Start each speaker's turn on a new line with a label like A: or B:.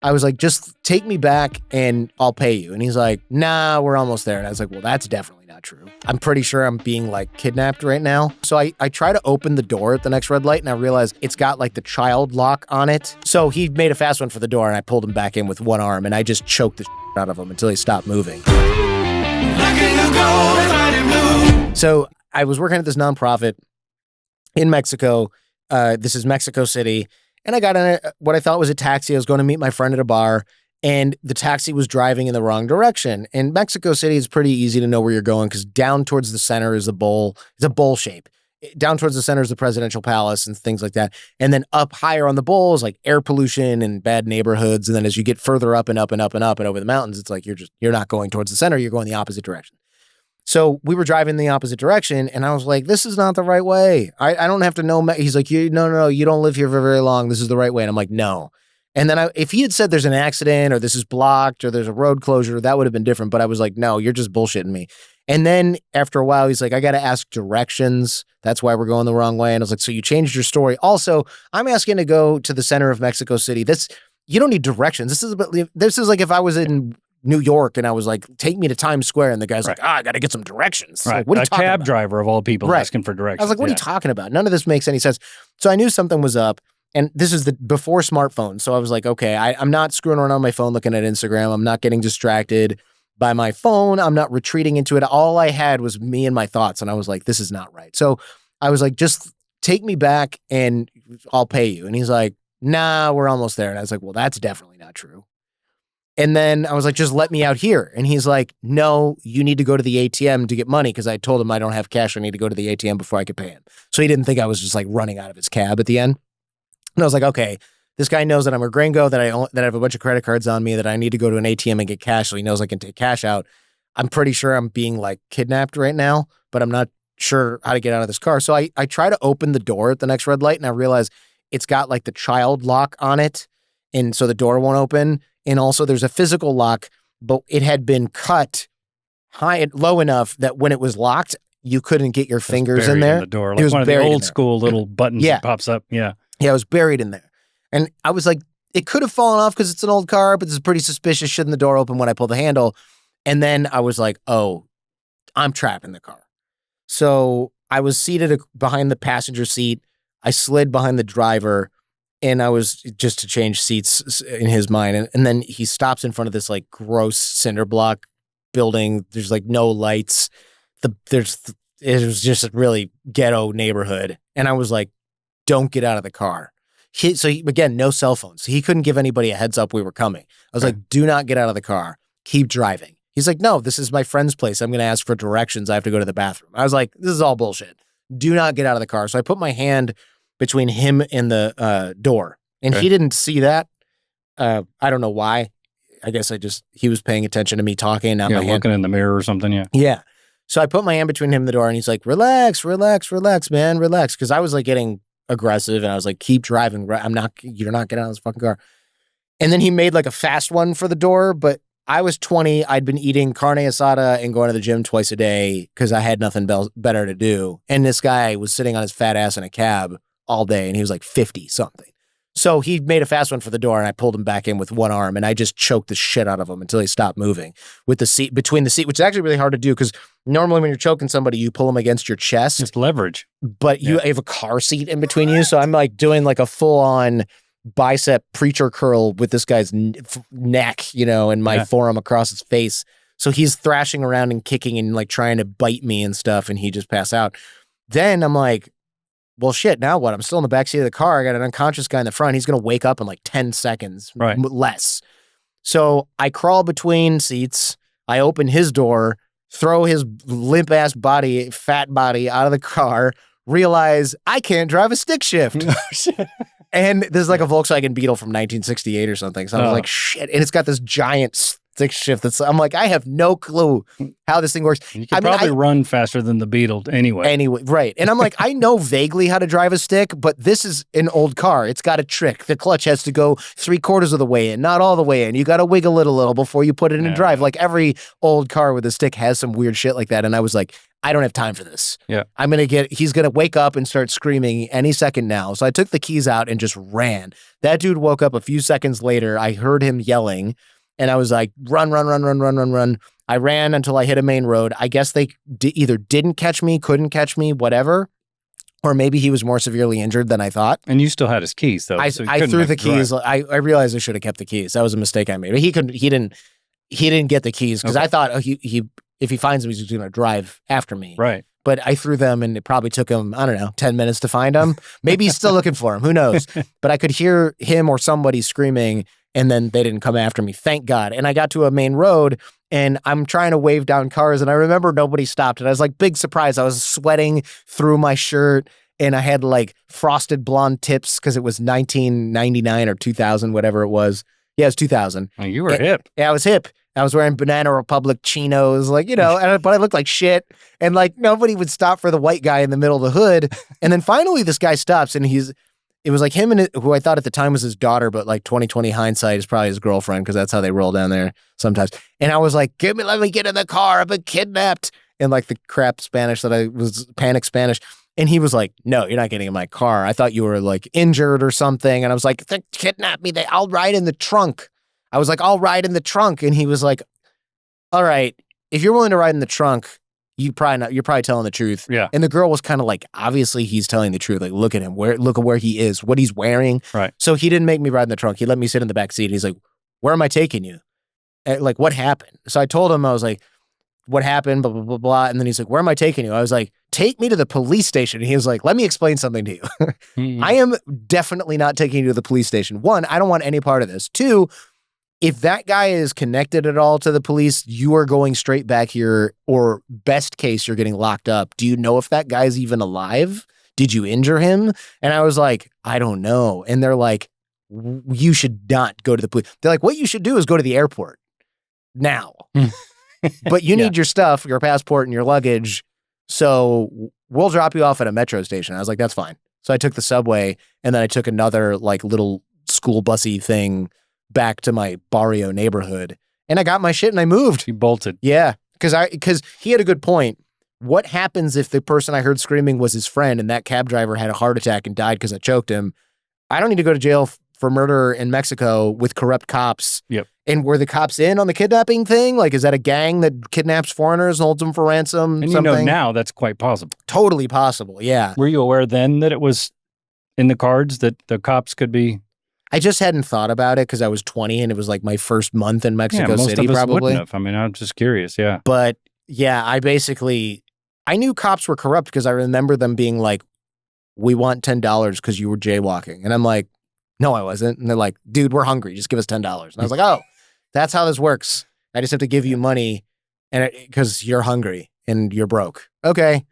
A: I was like, just take me back and I'll pay you. And he's like, nah, we're almost there. And I was like, well, that's definitely not true. I'm pretty sure I'm being like kidnapped right now. So I try to open the door at the next red light and I realize it's got like the child lock on it. So he made a fast one for the door and I pulled him back in with one arm and I just choked the out of him until he stopped moving. So I was working at this nonprofit in Mexico. This is Mexico City. And I got in what I thought was a taxi. I was going to meet my friend at a bar, and the taxi was driving in the wrong direction. And Mexico City is pretty easy to know where you're going because down towards the center is a bowl. It's a bowl shape. Down towards the center is the presidential palace and things like that. And then up higher on the bowl is like air pollution and bad neighborhoods. And then as you get further up and up and up and up and over the mountains, it's like you're not going towards the center. You're going the opposite direction. So we were driving the opposite direction, and I was like, this is not the right way. I don't have to know. He's like, no, you don't live here for very long. This is the right way. And I'm like, no. And then if he had said there's an accident or this is blocked or there's a road closure, that would have been different. But I was like, no, you're just bullshitting me. And then after a while, he's like, I got to ask directions. That's why we're going the wrong way. And I was like, so you changed your story. Also, I'm asking to go to the center of Mexico City. You don't need directions. This is like if I was in New York and I was like, take me to Times Square. And the guy's like, I got to get some directions.
B: Right.
A: Like, what are you talking
B: cab
A: about?
B: Driver of all people asking for directions.
A: I was like, what are you talking about? None of this makes any sense. So I knew something was up. And this is before smartphones. So I was like, okay, I'm not screwing around on my phone looking at Instagram. I'm not getting distracted by my phone. I'm not retreating into it. All I had was me and my thoughts. And I was like, this is not right. So I was like, just take me back and I'll pay you. And he's like, nah, we're almost there. And I was like, well, that's definitely not true. And then I was like, just let me out here. And he's like, no, you need to go to the ATM to get money because I told him I don't have cash. I need to go to the ATM before I could pay him. So he didn't think I was just like running out of his cab at the end. And I was like, okay, this guy knows that I'm a gringo, that I have a bunch of credit cards on me, that I need to go to an ATM and get cash. So he knows I can take cash out. I'm pretty sure I'm being like kidnapped right now, but I'm not sure how to get out of this car. So I try to open the door at the next red light and I realize it's got like the child lock on it. And so the door won't open. And also there's a physical lock, but it had been cut low enough that when it was locked, you couldn't get your fingers in there.
B: In the door, like one of the old school little buttons that pops up. Yeah.
A: Yeah, it was buried in there. And I was like, it could have fallen off because it's an old car, but this is pretty suspicious. Shouldn't the door open when I pull the handle? And then I was like, oh, I'm trapped in the car. So I was seated behind the passenger seat. I slid behind the driver. And I was just to change seats in his mind. And then he stops in front of this like gross cinder block building. There's like no lights. It was just a really ghetto neighborhood. And I was like, don't get out of the car. Again, no cell phones. He couldn't give anybody a heads up we were coming. I was like, do not get out of the car. Keep driving. He's like, no, this is my friend's place. I'm going to ask for directions. I have to go to the bathroom. I was like, this is all bullshit. Do not get out of the car. So I put my hand between him and the door. And he didn't see that. I don't know why. I guess he was paying attention to me talking. Not my hand.
B: Looking in the mirror or something. Yeah.
A: Yeah. So I put my hand between him and the door and he's like, relax, man, relax. Cause I was like getting aggressive and I was like, keep driving. You're not getting out of this fucking car. And then he made like a fast one for the door, but I was 20. I'd been eating carne asada and going to the gym twice a day because I had nothing better to do. And this guy was sitting on his fat ass in a cab all day and he was like 50 something. So he made a fast one for the door and I pulled him back in with one arm and I just choked the shit out of him until he stopped moving with the seat between the seat, which is actually really hard to do because normally when you're choking somebody, you pull them against your chest.
B: It's leverage.
A: But you have a car seat in between you. So I'm like doing like a full on bicep preacher curl with this guy's neck, and my forearm across his face. So he's thrashing around and kicking and like trying to bite me and stuff. And he just passed out. Then I'm like, well, shit, now what? I'm still in the backseat of the car. I got an unconscious guy in the front. He's going to wake up in like 10 seconds, less. So I crawl between seats. I open his door, throw his limp ass body, fat body out of the car, realize I can't drive a stick shift. And there's like a Volkswagen Beetle from 1968 or something. So I was like, shit. And it's got this giant stick shift. I'm like, I have no clue how this thing works.
B: You can probably run faster than the Beetle anyway.
A: Right. And I'm like, I know vaguely how to drive a stick, but this is an old car. It's got a trick. The clutch has to go 3/4 of the way in, not all the way in. You got to wiggle it a little before you put it in drive. Like every old car with a stick has some weird shit like that. And I was like, I don't have time for this.
B: Yeah.
A: He's going to wake up and start screaming any second now. So I took the keys out and just ran. That dude woke up a few seconds later. I heard him yelling and I was like, run, run, run, run, run, run, run. I ran until I hit a main road. I guess they either didn't catch me, couldn't catch me, whatever. Or maybe he was more severely injured than I thought.
B: And you still had his keys, though.
A: I threw the keys. I realized I should have kept the keys. That was a mistake I made. But he didn't get the keys because I thought if he finds them, he's just going to drive after me.
B: Right.
A: But I threw them and it probably took him, I don't know, 10 minutes to find them. Maybe he's still looking for him. Who knows? But I could hear him or somebody screaming and then they didn't come after me. Thank God. And I got to a main road and I'm trying to wave down cars and I remember nobody stopped. And I was like, big surprise. I was sweating through my shirt and I had like frosted blonde tips because it was 1999 or 2000, whatever it was. Yeah, it was 2000.
B: Oh, you were hip.
A: Yeah, I was hip. I was wearing Banana Republic chinos, like, but I looked like shit. And like nobody would stop for the white guy in the middle of the hood. And then finally this guy stops and it was like him and who I thought at the time was his daughter, but like 2020 hindsight is probably his girlfriend because that's how they roll down there sometimes. And I was like, let me get in the car. I've been kidnapped. And like the crap Spanish that I was panic Spanish. And he was like, no, you're not getting in my car. I thought you were like injured or something. And I was like, they kidnapped me. I'll ride in the trunk. I was like, I'll ride in the trunk. And he was like, all right, if you're willing to ride in the trunk, you're probably telling the truth.
B: Yeah.
A: And the girl was kind of like, obviously he's telling the truth. Like, look at him. Look at where he is, what he's wearing.
B: Right.
A: So he didn't make me ride in the trunk. He let me sit in the back seat. He's like, where am I taking you? Like, what happened? So I told him, I was like, what happened? Blah, blah, blah, blah. And then he's like, where am I taking you? I was like, take me to the police station. And he was like, let me explain something to you. I am definitely not taking you to the police station. One, I don't want any part of this. Two, if that guy is connected at all to the police, you are going straight back here, or best case, you're getting locked up. Do you know if that guy's even alive? Did you injure him? And I was like, I don't know. And they're like, you should not go to the police. They're like, what you should do is go to the airport now. But you need your stuff, your passport and your luggage. So we'll drop you off at a metro station. I was like, that's fine. So I took the subway and then I took another like little school bussy thing back to my barrio neighborhood and I got my shit and I moved.
B: You bolted.
A: Yeah. Because he had a good point. What happens if the person I heard screaming was his friend and that cab driver had a heart attack and died because I choked him? I don't need to go to jail for murder in Mexico with corrupt cops.
B: Yep.
A: And were the cops in on the kidnapping thing? Like, is that a gang that kidnaps foreigners and holds them for ransom?
B: And
A: something?
B: now that's quite possible.
A: Totally possible, yeah.
B: Were you aware then that it was in the cards that the cops could be?
A: I just hadn't thought about it because I was 20 and it was like my first month in Mexico City,
B: most of us
A: probably.
B: wouldn't have. I mean, I'm just curious, yeah.
A: But yeah, I knew cops were corrupt because I remember them being like, we want $10 because you were jaywalking. And I'm like, no, I wasn't. And they're like, dude, we're hungry. Just give us $10. And I was like, oh, that's how this works. I just have to give you money and because you're hungry and you're broke. Okay.